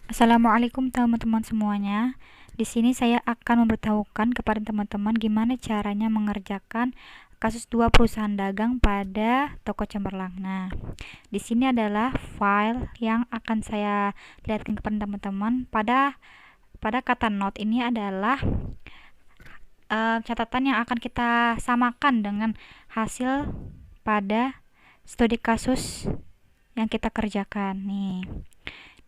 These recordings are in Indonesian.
Assalamualaikum teman-teman semuanya. Di sini saya akan memberitahukan kepada teman-teman gimana caranya mengerjakan kasus dua perusahaan dagang pada toko cemerlang. Nah, di sini adalah file yang akan saya lihatkan kepada teman-teman. Pada kata note ini adalah catatan yang akan kita samakan dengan hasil pada studi kasus yang kita kerjakan. Nih.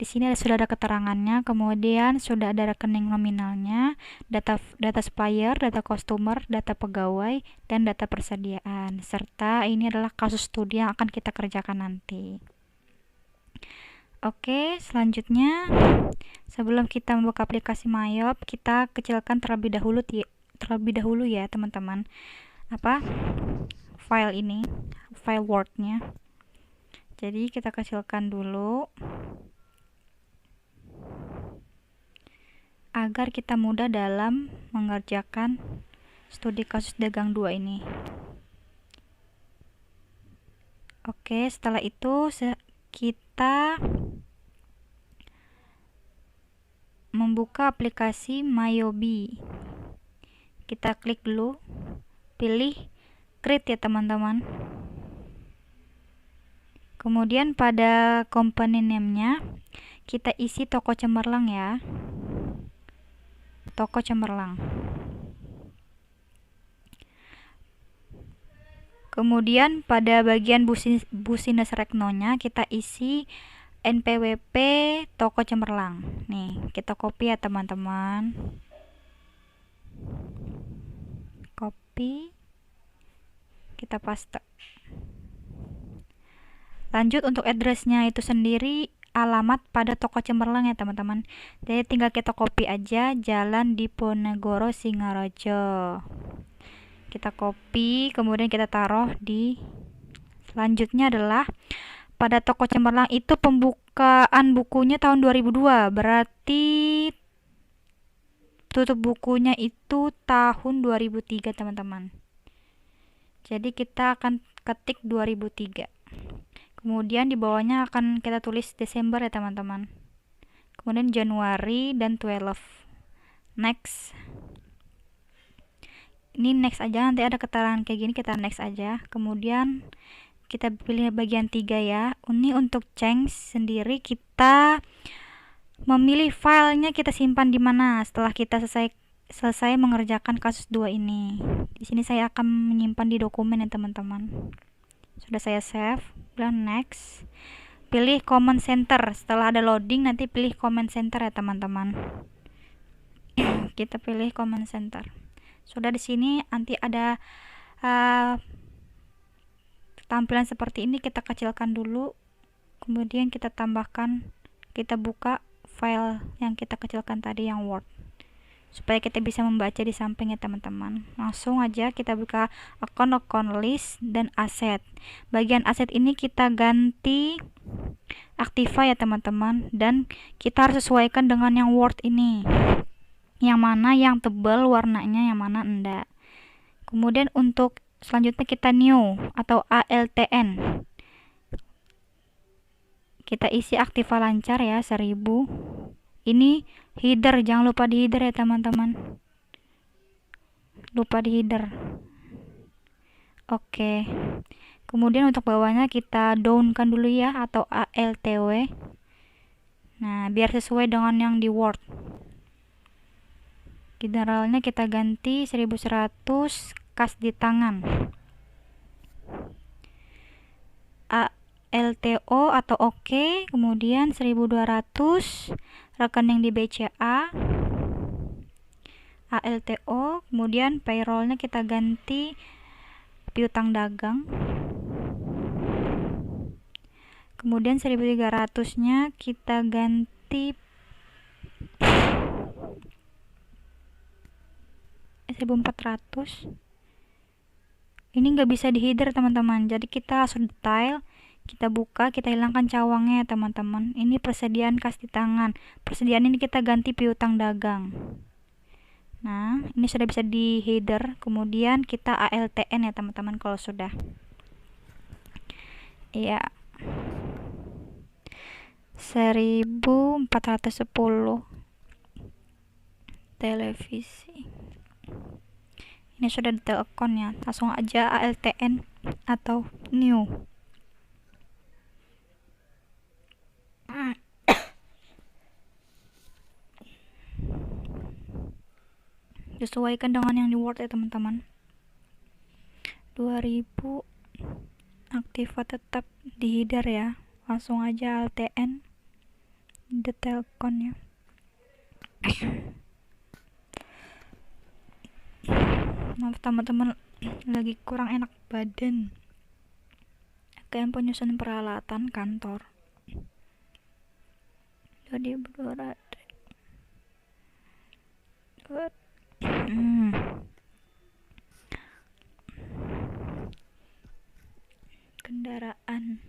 Di sini sudah ada keterangannya, kemudian sudah ada rekening nominalnya, data supplier, data customer, data pegawai, dan data persediaan. Serta ini adalah kasus studi yang akan kita kerjakan nanti. Oke, selanjutnya sebelum kita membuka aplikasi Mayop, kita kecilkan terlebih dahulu ya, teman-teman. File ini, file Word-nya. Jadi kita kecilkan dulu agar kita mudah dalam mengerjakan studi kasus dagang 2 ini. Oke, setelah itu kita membuka aplikasi Mayobi. Kita klik dulu, pilih create ya teman-teman. Kemudian pada company name-nya kita isi toko cemerlang ya. Toko cemerlang. Kemudian pada bagian business reknonya kita isi NPWP toko cemerlang. Nih, kita copy ya teman-teman. Copy. Kita paste. Lanjut untuk address-nya itu sendiri alamat pada toko cemerlang ya teman-teman. Jadi tinggal kita copy aja, Jalan Diponegoro Singaraja. Kita copy, kemudian kita taruh di selanjutnya adalah pada toko cemerlang itu pembukaan bukunya tahun 2002, berarti tutup bukunya itu tahun 2003 teman-teman. Jadi kita akan ketik 2003. Kemudian di bawahnya akan kita tulis Desember ya teman-teman. Kemudian Januari dan 12. Next. Ini next aja, nanti ada keterangan kayak gini, kita next aja. Kemudian kita pilih bagian 3 ya. Ini untuk change sendiri kita memilih filenya kita simpan di mana setelah kita selesai mengerjakan kasus 2 ini. Di sini saya akan menyimpan di dokumen ya teman-teman. Sudah saya save, dan next. Pilih command center. Setelah ada loading nanti pilih command center ya teman-teman. Kita pilih command center. Sudah di sini nanti ada tampilan seperti ini, kita kecilkan dulu. Kemudian kita tambahkan, kita buka file yang kita kecilkan tadi yang Word, supaya kita bisa membaca di samping ya teman-teman. Langsung aja kita buka account list dan aset. Bagian aset ini kita ganti Activa ya teman-teman, dan kita harus sesuaikan dengan yang Word ini, yang mana yang tebal warnanya, yang mana enggak. Kemudian untuk selanjutnya kita new atau ALTN, kita isi Activa lancar ya 1000. Ini header, jangan lupa di header ya teman-teman, lupa di header. Oke, kemudian untuk bawahnya kita downkan dulu ya, atau ALTW. Nah, biar sesuai dengan yang di Word. Generalnya kita ganti 1100, kas di tangan ALTO atau oke. Kemudian 1200 rekening di BCA ALTO. Kemudian payrollnya kita ganti piutang dagang. Kemudian 1300 nya kita ganti 1400. Ini nggak bisa di header teman-teman, jadi kita langsung detail, kita buka, kita hilangkan cawangnya ya teman-teman. Ini persediaan kas di tangan, persediaan ini kita ganti piutang dagang. Nah, ini sudah bisa di header. Kemudian kita ALTN ya teman-teman kalau sudah. Iya. 1410 televisi. Ini sudah detail account ya, langsung aja ALTN atau new. Sesuaikan dengan yang di Word ya teman-teman. 2000 aktiva tetap di header ya, langsung aja ALTN detail account ya. Maaf teman-teman, lagi kurang enak badan, kayak penyusun peralatan kantor. Jadi berat. Kendaraan.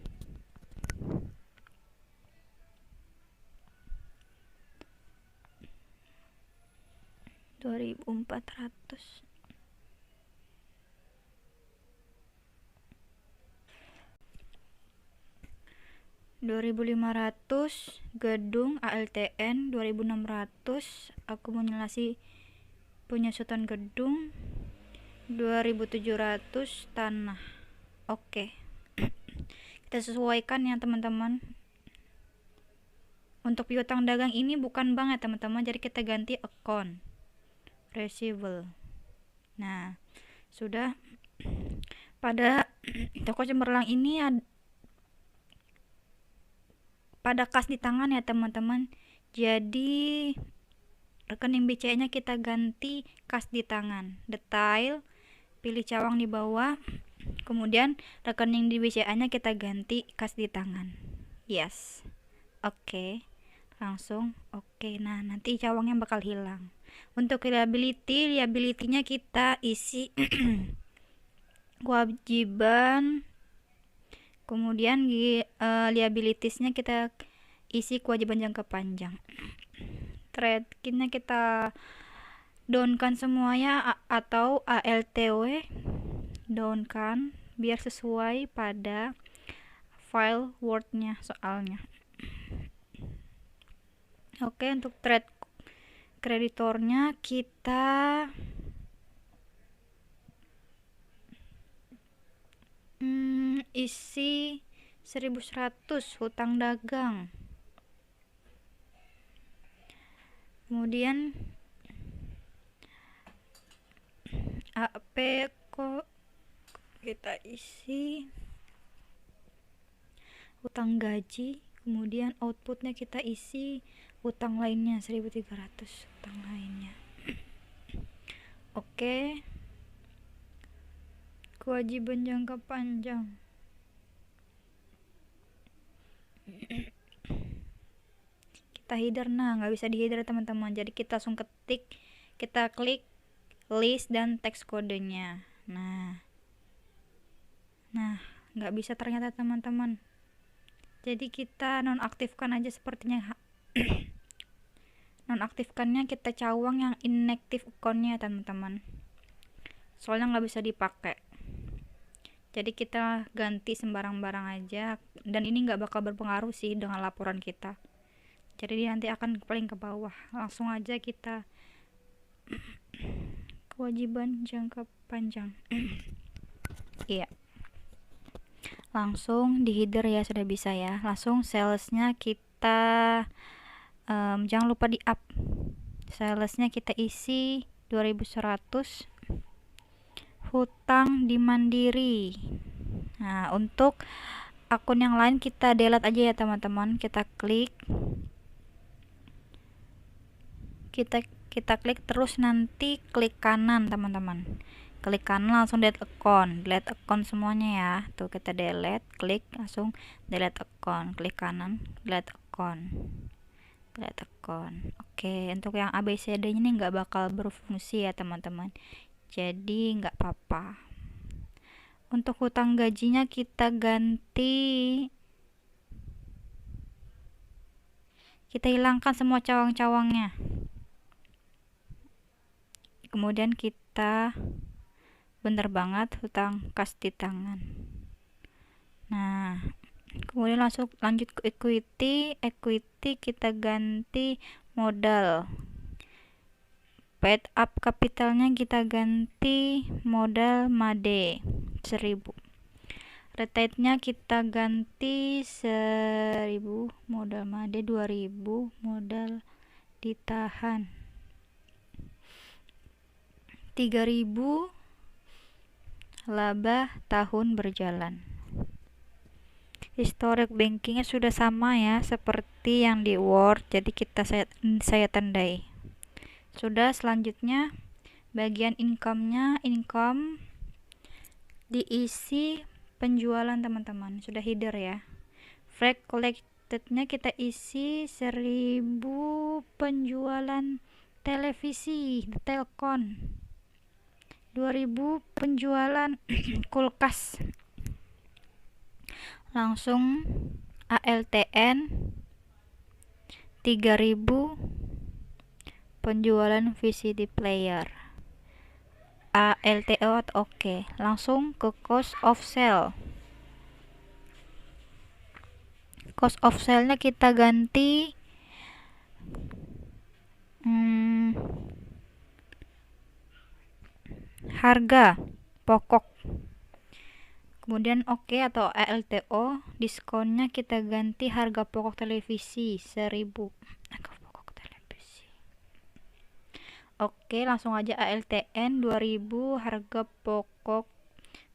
$2.400. $2.500 gedung ALTN, 2.600 akumulasi penyusutan gedung, 2.700 tanah. Oke. Kita sesuaikan ya teman-teman. Untuk piutang dagang ini bukan bank ya teman-teman, jadi kita ganti account receivable. Nah, sudah. Pada toko cemerlang ini pada kas di tangan ya teman-teman, jadi rekening BCA nya kita ganti kas di tangan. Detail, pilih cawang di bawah, kemudian rekening di BCA nya kita ganti kas di tangan. Yes. Oke. Langsung oke. Nah, nanti cawangnya bakal hilang. Untuk liability-nya kita isi kewajiban, kemudian liabilities-nya kita isi kewajiban jangka panjang. Trade-nya kita downkan semuanya atau ALTW downkan biar sesuai pada file Word-nya soalnya. Oke, untuk trade kreditornya kita isi 1.100 hutang dagang. Kemudian AP kok kita isi hutang gaji, kemudian outputnya kita isi hutang lainnya 1.300 hutang lainnya. Oke. Kewajiban jangka panjang. Kita header, nah nggak bisa di header teman-teman, jadi kita langsung ketik, kita klik list dan teks kodenya. Nah nggak bisa ternyata teman-teman, jadi kita nonaktifkan aja sepertinya. Nonaktifkannya kita cawang yang inactive account-nya teman-teman, soalnya nggak bisa dipakai. Jadi kita ganti sembarang-barang aja, dan ini nggak bakal berpengaruh sih dengan laporan kita, jadi nanti akan paling ke bawah. Langsung aja kita kewajiban jangka panjang. Iya, langsung di header ya, sudah bisa ya. Langsung salesnya kita jangan lupa di up, salesnya kita isi 2.100 hutang di Mandiri. Nah, untuk akun yang lain kita delete aja ya teman-teman. Kita klik klik terus, nanti klik kanan teman-teman, klik kanan langsung delete account semuanya ya. Tuh kita delete, klik langsung delete account, klik kanan delete account. Oke, untuk yang ABCD ini nggak bakal berfungsi ya teman-teman, jadi nggak apa-apa. Untuk hutang gajinya kita ganti, kita hilangkan semua cawang-cawangnya, kemudian kita bener banget hutang kas di tangan. Nah, Kemudian lanjut ke equity kita ganti modal. Paid up capitalnya kita ganti modal MADE 1000. Retainnya kita ganti 1000, modal MADE 2000, modal ditahan 3000, laba tahun berjalan. Historic bankingnya sudah sama ya seperti yang di Word, jadi saya tandai. Sudah, selanjutnya bagian income-nya, income diisi penjualan teman-teman, sudah header ya. Freight collected-nya kita isi 1000 penjualan televisi Telkom, 2000 penjualan kulkas. Langsung ALTN 3000 penjualan VCD player. ALTO oke. Langsung ke cost of sale. Cost of sale-nya kita ganti harga pokok. Kemudian oke atau ALTO, diskonnya kita ganti harga pokok televisi 1000. Harga pokok televisi. Oke, langsung aja ALTN 2000 harga pokok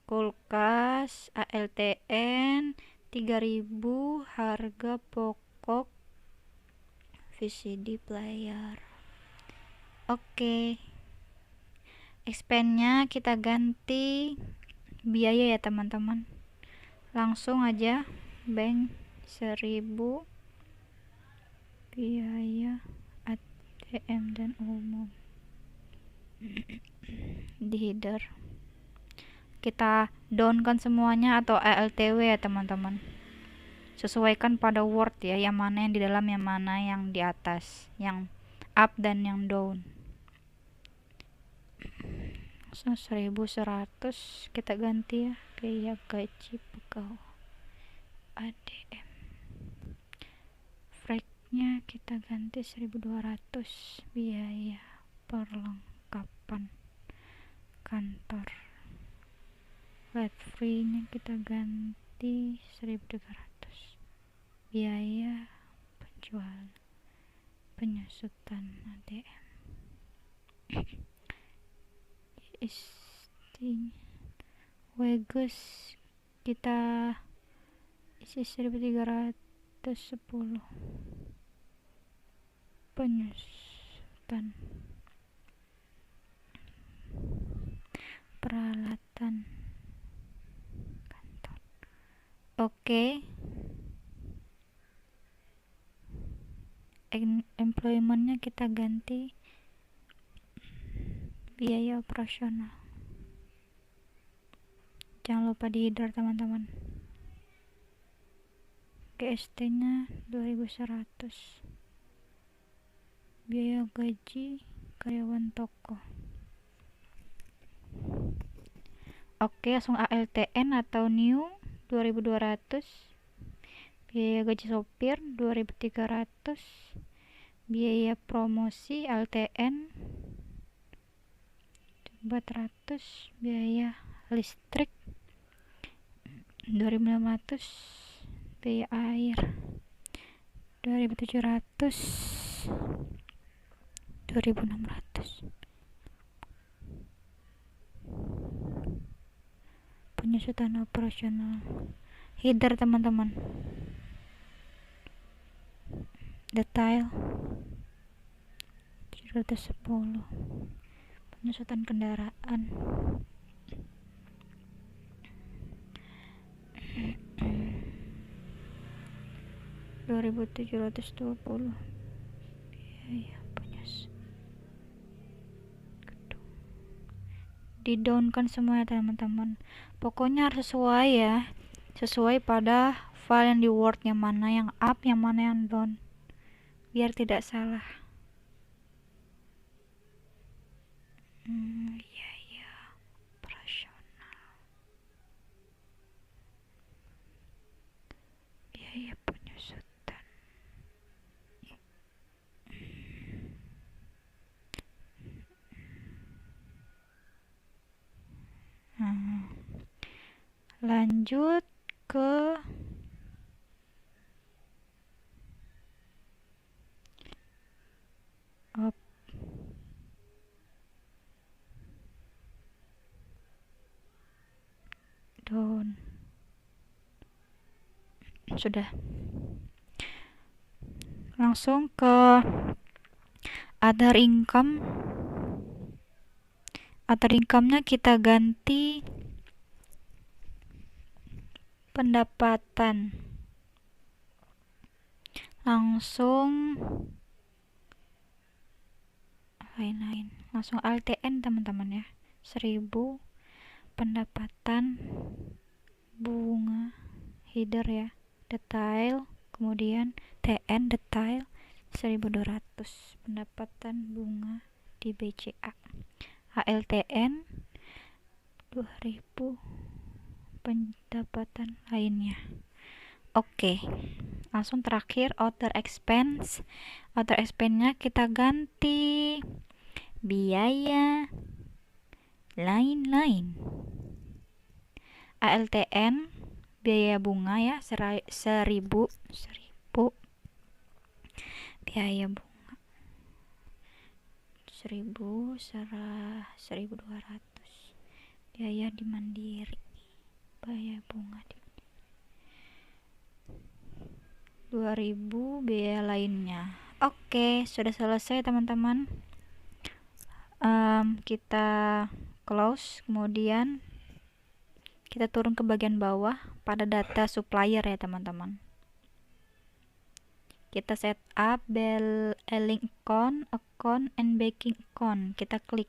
kulkas, ALTN 3000 harga pokok VCD player. Oke. Expense-nya kita ganti biaya ya teman-teman. Langsung aja bank 1000 biaya ATM dan umum di header. Kita down kan semuanya atau ALTW ya teman-teman. Sesuaikan pada Word ya, yang mana yang di dalam, yang mana yang di atas, yang up dan yang down. 1100 kita ganti ya, biaya gaji pegawai ADM. Freight-nya kita ganti 1200 biaya perlengkapan kantor. Flat free-nya kita ganti 1300 biaya penjual penyusutan ADM. Wages kita isi 1310 penyusutan peralatan kantor. Oke. Employment-nya kita ganti biaya operasional. Jangan lupa di header teman-teman. GST-nya 2100 biaya gaji karyawan toko. Oke, langsung ALTN atau new 2200 biaya gaji sopir 2300 biaya promosi LTN 400 biaya listrik 2500 biaya air 2700 2600 penyusutan operasional header teman-teman. Detail 710 penyusutan kendaraan 2720 biaya penyusutan gedung. Di down kan semua ya teman-teman, pokoknya harus sesuai ya, sesuai pada file yang di Word, yang mana yang up, yang mana yang down, biar tidak salah. Biaya operasional Lanjut ke down. Sudah. Langsung ke other income. Other income-nya kita ganti pendapatan. Langsung lain-lain. Langsung LTN teman-teman ya. 1000 pendapatan bunga header ya. Detail, kemudian TN detail 1200 pendapatan bunga di BCA. HLTN 2000 pendapatan lainnya. Oke. Langsung terakhir other expense. Other expense-nya kita ganti biaya lain-lain. ALTN biaya bunga ya 1000 biaya bunga 1200 biaya di Mandiri, biaya bunga di 2000 biaya lainnya. Oke, sudah selesai teman-teman. Kita close, kemudian kita turun ke bagian bawah pada data supplier ya teman-teman. Kita set up billing account and banking account. Kita klik.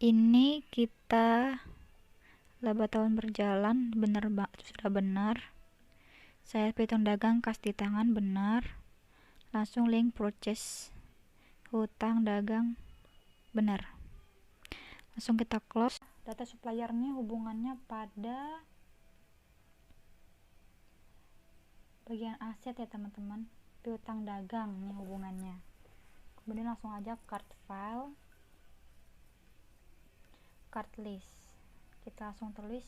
Ini kita laba tahun berjalan benar, sudah benar. Saya hitung dagang kas di tangan benar. Langsung link purchase hutang dagang benar. Langsung kita close. Data suppliernya hubungannya pada bagian aset ya teman-teman, piutang dagang nih hubungannya. Kemudian langsung aja card file, card list, kita langsung tulis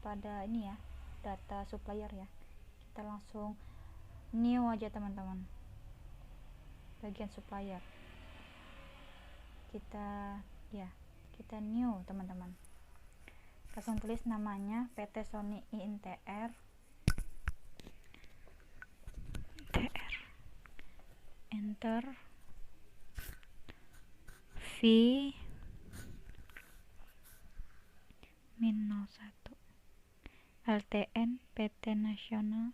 pada ini ya, data supplier ya. Kita langsung new aja teman-teman, bagian supplier kita new teman-teman. Langsung tulis namanya PT Sony INTR, enter, V -1, LTN PT Nasional,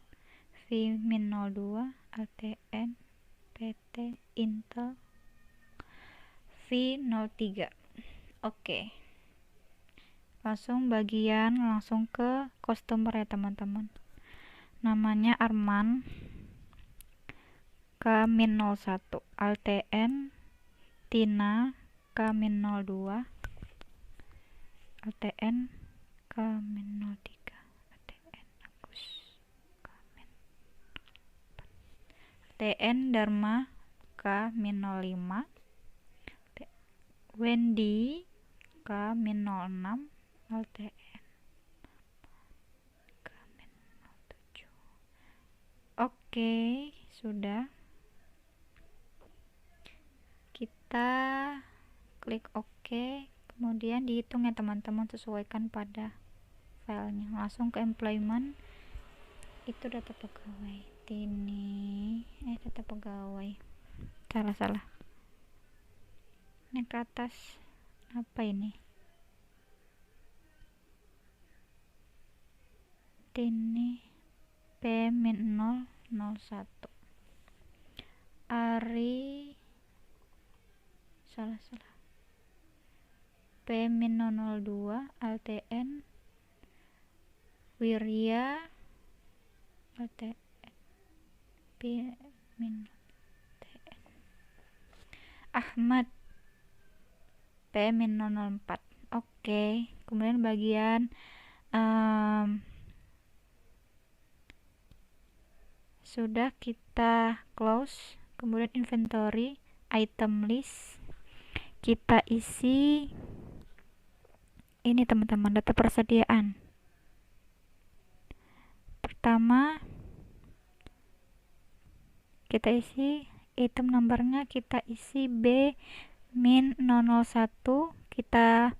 V -2, LTN PT Intel, V03. Oke. Langsung ke customer ya teman-teman. Namanya Arman, K-01, LTN Tina, K-02, LTN K-03, LTN Agus, LTN Dharma, K-05, Wendy, K-06, LTN K-07. Oke, sudah. Kita klik OK, kemudian dihitung ya teman-teman, sesuaikan pada filenya. Langsung ke employment, itu data pegawai ini, data pegawai, salah ini ke atas, apa ini, ini P-001 Ari, salah P-02 LTN Wirya, LTN P-TN Ahmad, P-04. Oke, kemudian bagian sudah kita close. Kemudian inventory item list, kita isi ini teman-teman, data persediaan. Pertama kita isi item nomornya, kita isi B-001, kita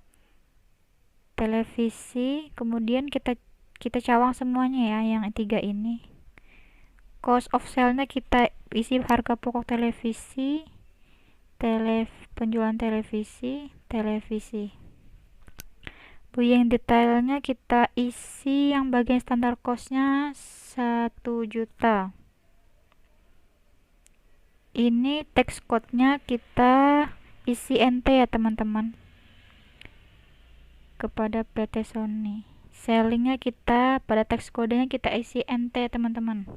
televisi, kemudian kita cawang semuanya ya, yang 3 ini. Cost of sale-nya kita isi harga pokok televisi, penjualan televisi. Buying detailnya kita isi yang bagian standar cost-nya 1 juta. Ini text code-nya kita isi NT ya teman-teman, kepada PT Sony. Selling-nya kita pada text kodenya kita isi NT teman-teman.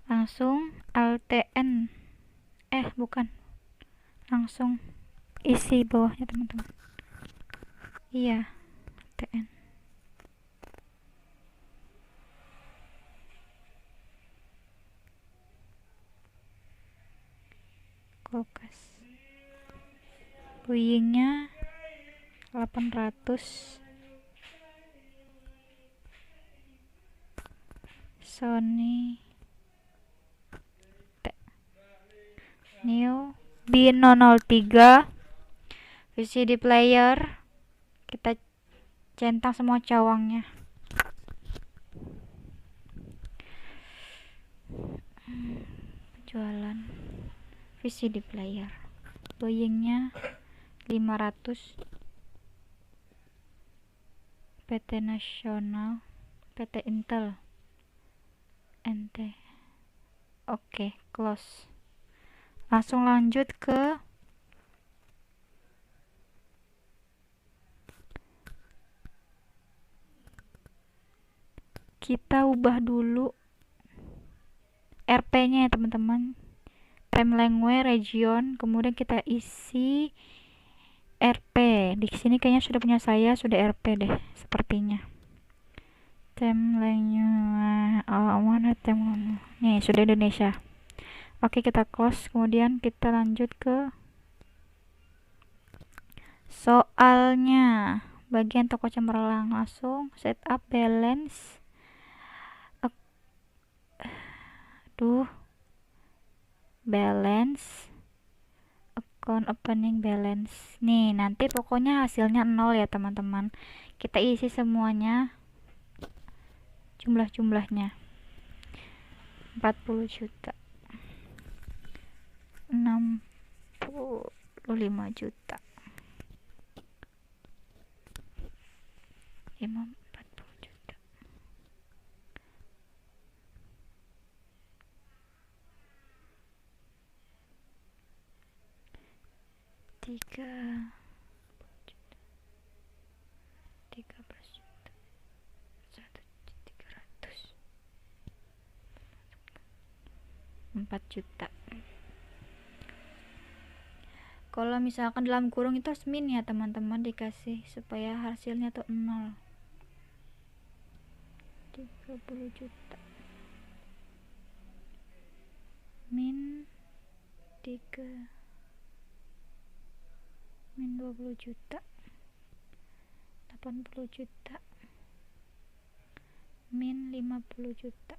Langsung LTN, langsung isi bawahnya teman-teman. Iya, TN. Kulkas. Buyingnya 800. Sony New B003 VCD player, kita centang semua cawangnya. Jualan VCD player, buyingnya 500. PT Nasional, PT Intel, NT. Oke, close. Langsung lanjut ke kita ubah dulu RP-nya ya teman-teman. Time language region, kemudian kita isi RP. Di sini kayaknya sudah punya saya, sudah RP deh sepertinya. Time language, mana time? Nih, sudah Indonesia. Oke, kita close, kemudian kita lanjut ke soalnya. Bagian toko cemerlang, langsung setup balance. Balance, account opening balance. Nih, nanti pokoknya hasilnya 0 ya teman-teman. Kita isi semuanya, jumlahnya 40 juta, 65 juta, 40 juta. Tiga 13 juta, 1.300, 4 juta. Kalau misalkan dalam kurung itu harus min ya teman-teman, dikasih supaya hasilnya tuh 0. 30 juta min 20 juta, 80 juta, min 50 juta,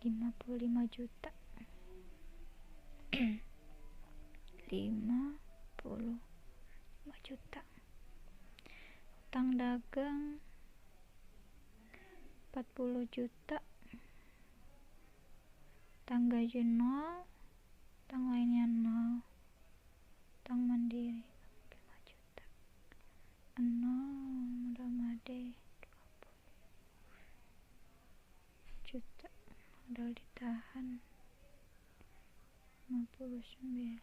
55 juta, 55 juta. Utang dagang 40 juta, utang gaji 0, utang lainnya 0, utang mandiri 5 juta, 0 Ramade 20 juta, modal ditahan 59.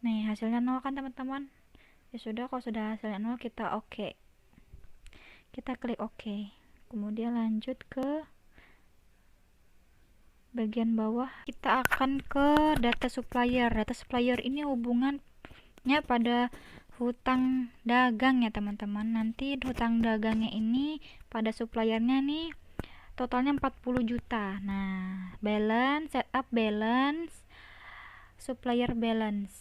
Nih, hasilnya 0 kan teman-teman? Ya sudah, kalau sudah hasilnya 0 kita oke. Kita klik oke. Kemudian lanjut ke bagian bawah, kita akan ke data supplier. Data supplier ini hubungannya pada hutang dagang ya teman-teman. Nanti hutang dagangnya ini pada suppliernya nih totalnya 40 juta. Nah, balance, setup balance, supplier balance.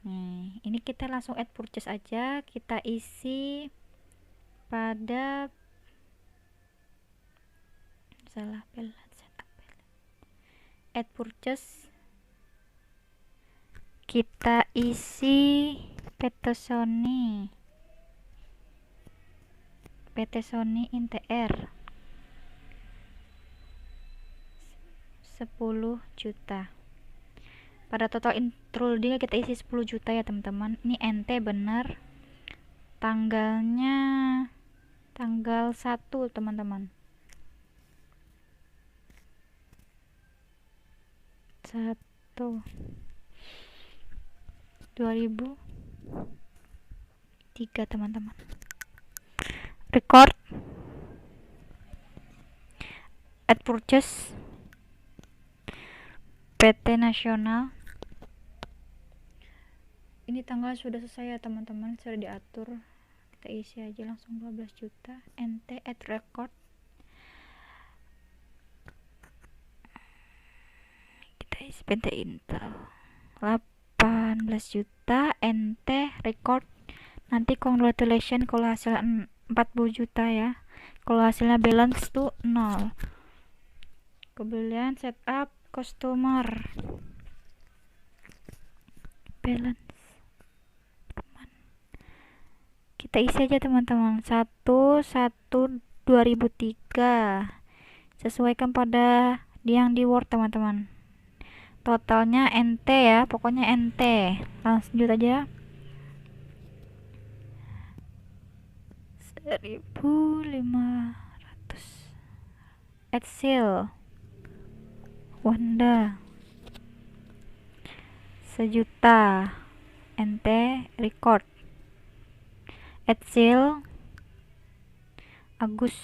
Nih, ini kita langsung add purchase aja, kita isi pada salah balance, setup balance. Add purchase, kita isi PT Sony INTR 10 juta. Pada total intruding kita isi 10 juta ya teman-teman. Ini NT bener. Tanggalnya tanggal 1 teman-teman. 1 2003 teman-teman. Record, add purchase, PT Nasional. Ini tanggal sudah selesai ya teman-teman, sudah diatur. Kita isi aja langsung 12 juta. NT add record. Kita isi PT Intel 18 juta. NT record. Nanti congratulations kalau hasil 40 juta ya. Kalau hasilnya balance tuh 0. Kemudian setup customer balance. Kita isi aja teman-teman 1/1/2003. Sesuaikan pada yang di Word teman-teman. Totalnya NT ya, pokoknya NT. Lanjut aja. 1.500. Excel Wanda 1 juta. NT record. Excel Agus,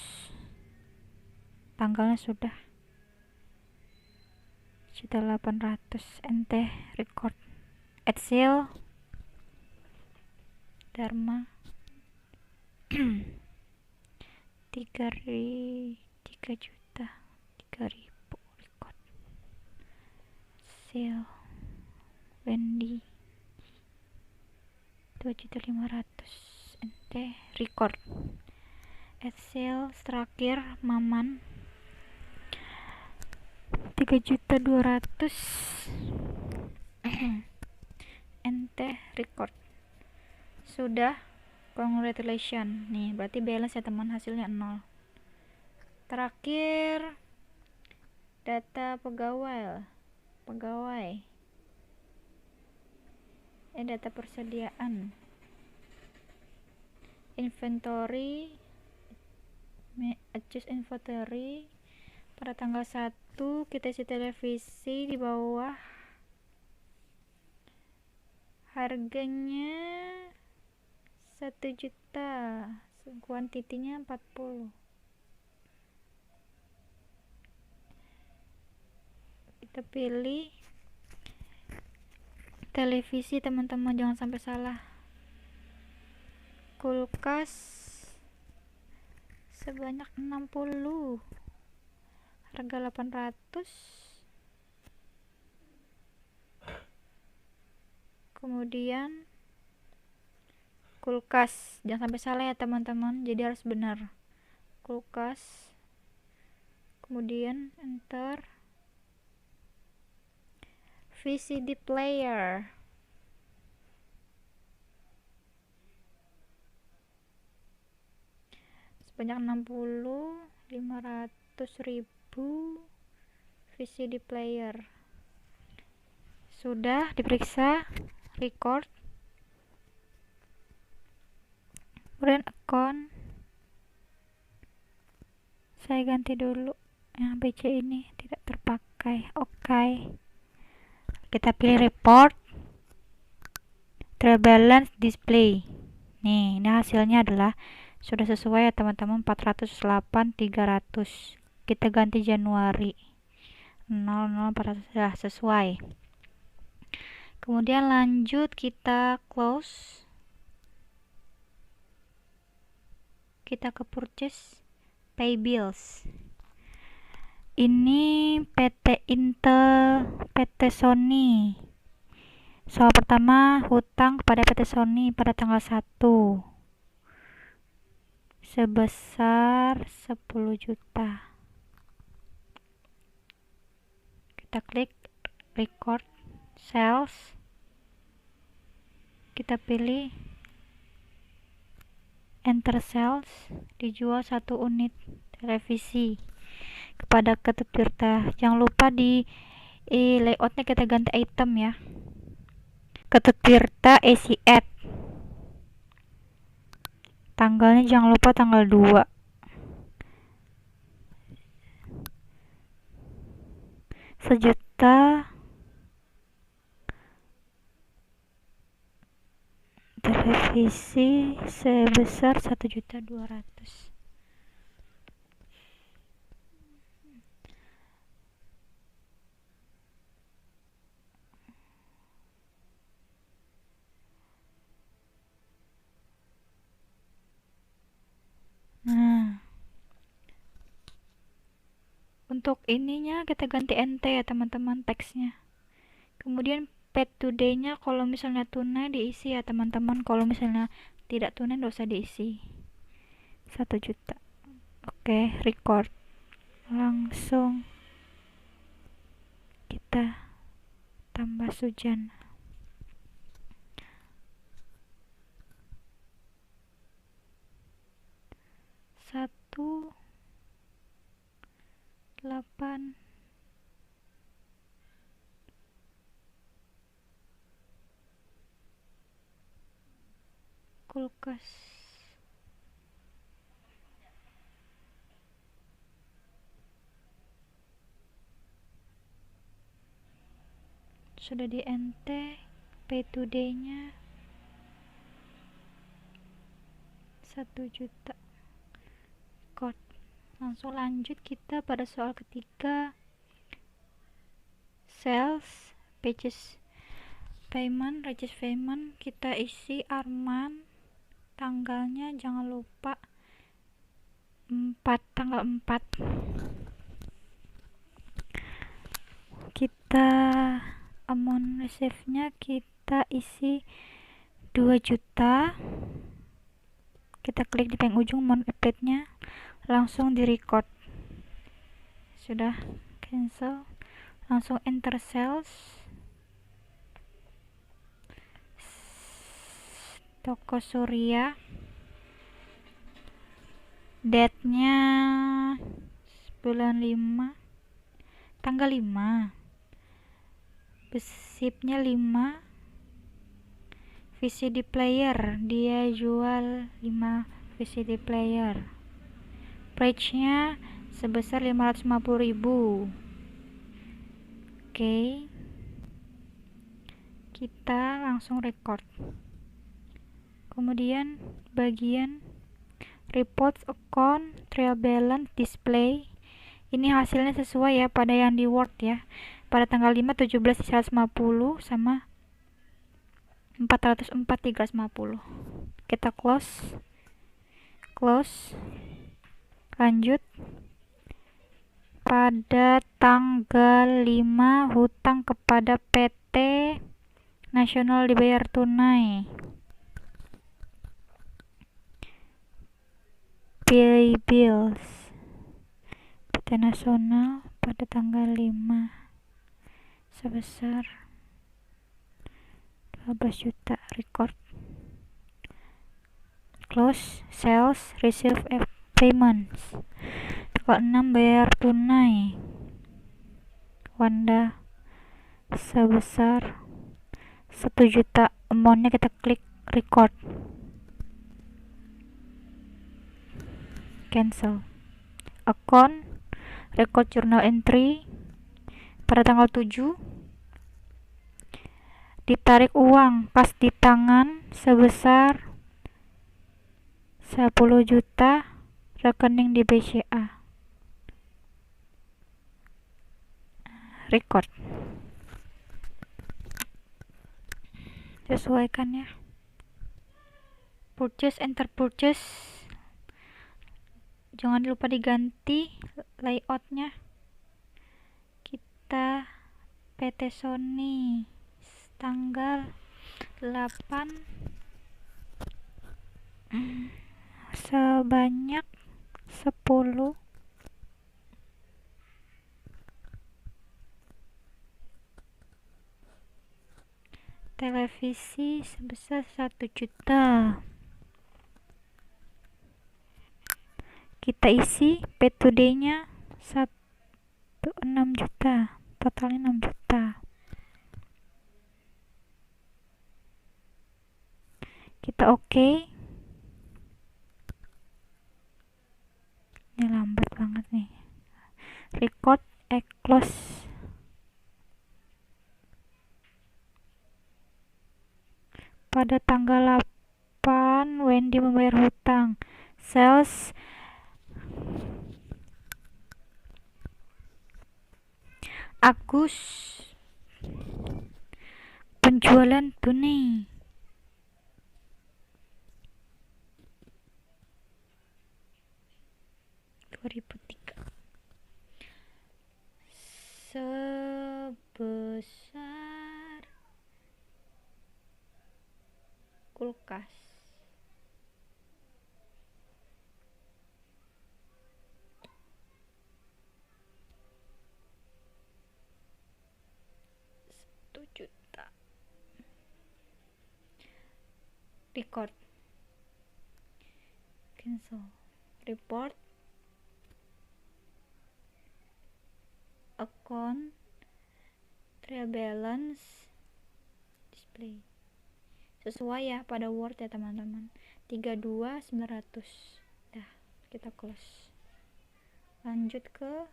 tanggalnya sudah 1.800.000. NT record. Excel Dharma 3 juta 3.000 record. Excel Wendy 2.500.000. NT record. Excel terakhir Maman 3.200.000. NT record. Sudah, congratulations. Nih berarti balance ya teman, hasilnya 0. Terakhir data pegawai data persediaan, inventory, adjust inventory. Pada tanggal 1 kita isi televisi di bawah, harganya 1 juta, kuantitinya 40. Kita pilih televisi teman-teman, jangan sampai salah. Kulkas sebanyak 60, harga 800. Kemudian kulkas, jangan sampai salah ya teman-teman, jadi harus benar. Kulkas, kemudian enter. VCD player sebanyak 60, 500.000 VCD player. Sudah diperiksa, record. Kemudian account, saya ganti dulu yang BC ini tidak terpakai. Oke. Kita pilih report, trial balance display. Nih, ini hasilnya adalah sudah sesuai ya teman-teman, 408.300. Kita ganti Januari 00400, sudah sesuai. Kemudian lanjut kita close. Kita ke purchase, pay bills. Ini PT Intel, PT Sony. Soal pertama, hutang kepada PT Sony pada tanggal 1 sebesar 10 juta. Kita klik record sales. Kita pilih enter sales, dijual 1 unit televisi kepada Ketut Tirta. Jangan lupa di layoutnya kita ganti item ya. Ketut Tirta AC Add. Tanggalnya jangan lupa tanggal 2. Sejuta televisi sebesar 1.200.000. Nah, untuk ininya kita ganti NT ya teman-teman, teksnya. Kemudian paid today nya kalau misalnya tunai diisi ya teman-teman, kalau misalnya tidak tunai nggak usah diisi. 1 juta. Oke, record. Langsung kita tambah Sujan. Satu 8 kulkas. Sudah di NT, pay today nya 1 juta. Record. Langsung lanjut kita pada soal ketiga. Sales, pages payment, regis payment, kita isi Arman, tanggalnya jangan lupa tanggal 4. Kita amount receive nya kita isi 2 juta. Kita klik di paling ujung amount update nya, langsung di record. Sudah cancel, langsung enter sales. Toko Surya, date nya bulan 5, tanggal 5, besipnya 5, VCD player, dia jual 5 VCD player, price nya sebesar 550.000. Oke, kita langsung record. Kemudian bagian reports account, trial balance, display, ini hasilnya sesuai ya pada yang di Word ya, pada tanggal 5 17 150 sama 404 350. Kita close, lanjut. Pada tanggal 5 hutang kepada PT Nasional dibayar tunai. Pay bills PT Nasional pada tanggal 5 sebesar 12 juta. Record, close, sales, receive payments, tanggal 6 bayar tunai Wanda sebesar 1 juta. Amountnya kita klik record, cancel. Account, record journal entry pada tanggal 7, ditarik uang pas di tangan sebesar 10 juta, rekening di BCA. Record, sesuaikan ya. Purchase, enter purchase, jangan lupa diganti layoutnya. juta. PT Sony tanggal 8 sebanyak 10. Televisi sebesar 1 juta. Kita isi P2D nya 6 juta, totalnya 6 juta. Kita oke. Ini lambat banget nih. Record, close. Pada tanggal 8 Wendy membayar hutang. Sales Agus, penjualan tunai 2003 sebesar kulkas Rp1 juta. Record, cancel, report, account, trial balance, display. Sesuai ya pada Word ya teman-teman. 32.900. Dah, kita close. Lanjut ke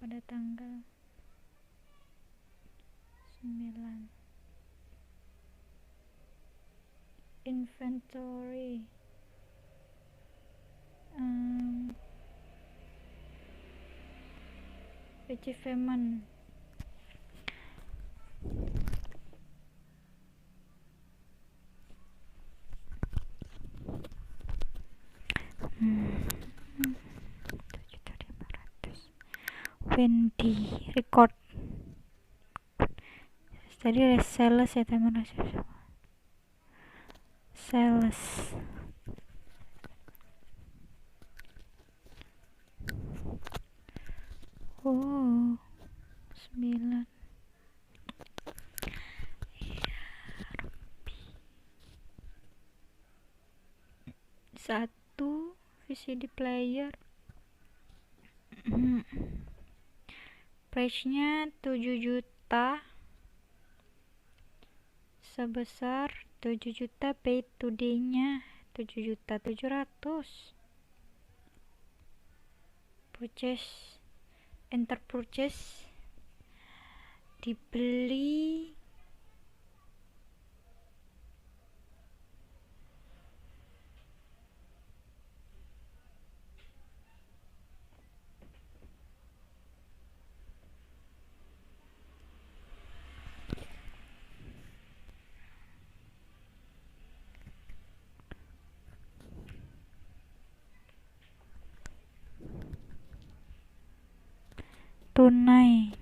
pada tanggal 9 inventory achievement Wendy record. Tadi ada sales ya teman-teman. Sales oh 9 satu VCD player. Price-nya 7 juta, sebesar 7 juta, pay today nya 7.700.000. Purchase, enter purchase, dibeli tunai.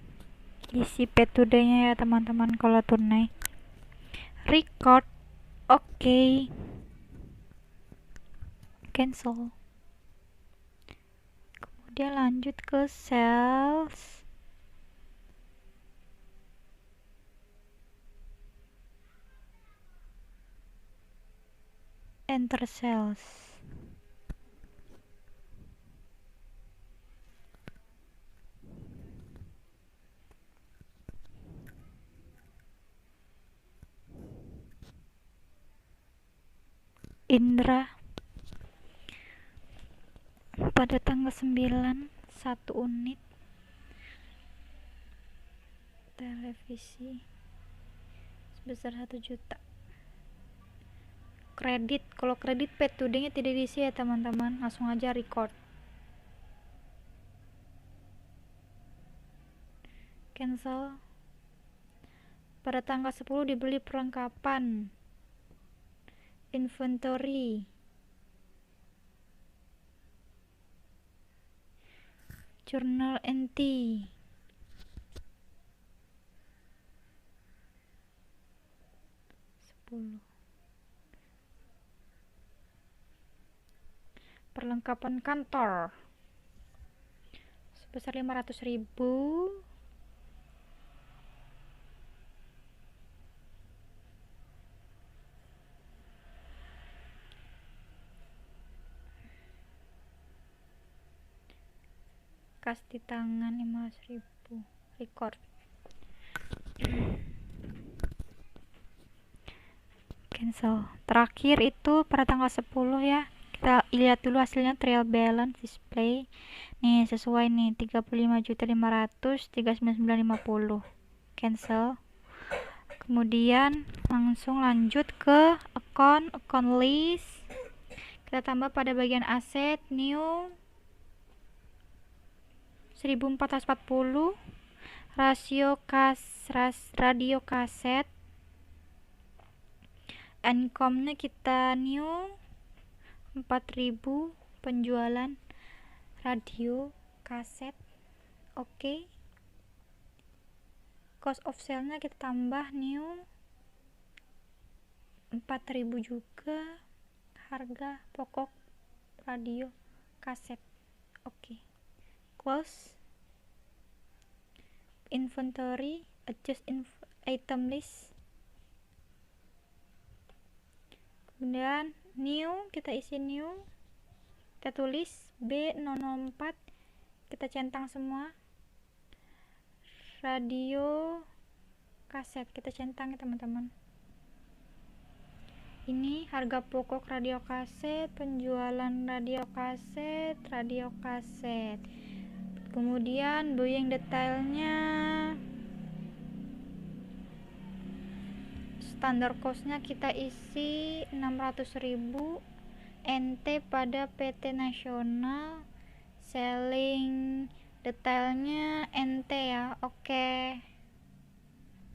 Isi P2D nya ya teman-teman kalau tunai. Record, oke. Cancel. Kemudian lanjut ke sales. Enter sales. Indra pada tanggal 9 1 unit televisi sebesar 1 juta. Kredit, kalau kredit P2D nya tidak diisi ya teman-teman, langsung aja record. Cancel. Pada tanggal 10 dibeli perlengkapan inventory Journal entry. Perlengkapan kantor sebesar 500.000. Kas di tangan 15.000. Record. Cancel. Terakhir itu pada tanggal 10 ya. Kita lihat dulu hasilnya, trial balance display. Nih sesuai nih, 35.500, 39950. Cancel. Kemudian langsung lanjut ke account list. Kita tambah pada bagian aset new 1440, radio kaset. Income-nya kita new 4.000 penjualan radio kaset. Oke. Cost of sale-nya kita tambah new 4.000 juga harga pokok radio kaset. Oke. Close. Inventory, adjust item list. Kemudian new, kita isi new, kita tulis B004, kita centang semua. Radio kaset kita centang ya teman-teman. Ini harga pokok radio kaset, penjualan radio kaset. Kemudian buying detailnya, standar cost-nya kita isi 600.000 NT pada PT Nasional. Selling detailnya NT ya. Oke.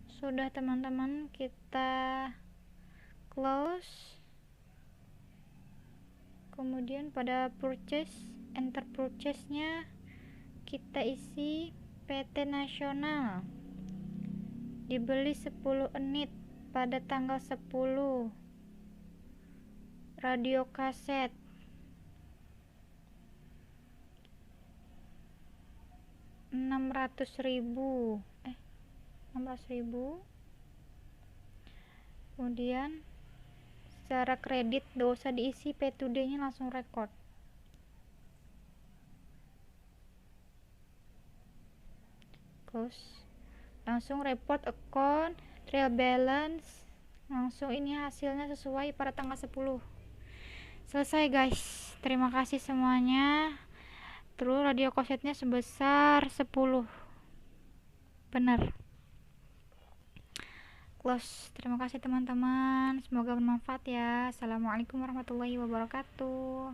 Sudah teman-teman, kita close. Kemudian pada purchase, enter purchase-nya kita isi PT Nasional. Dibeli 10 unit pada tanggal 10. Radio kaset 600.000. Kemudian secara kredit gak usah diisi, P2D nya langsung record. Close. Langsung report account, trial balance, langsung ini hasilnya sesuai pada tanggal 10. Selesai guys, terima kasih semuanya. Terus radio kasetnya sebesar 10, bener. Close. Terima kasih teman-teman, semoga bermanfaat ya. Assalamualaikum warahmatullahi wabarakatuh.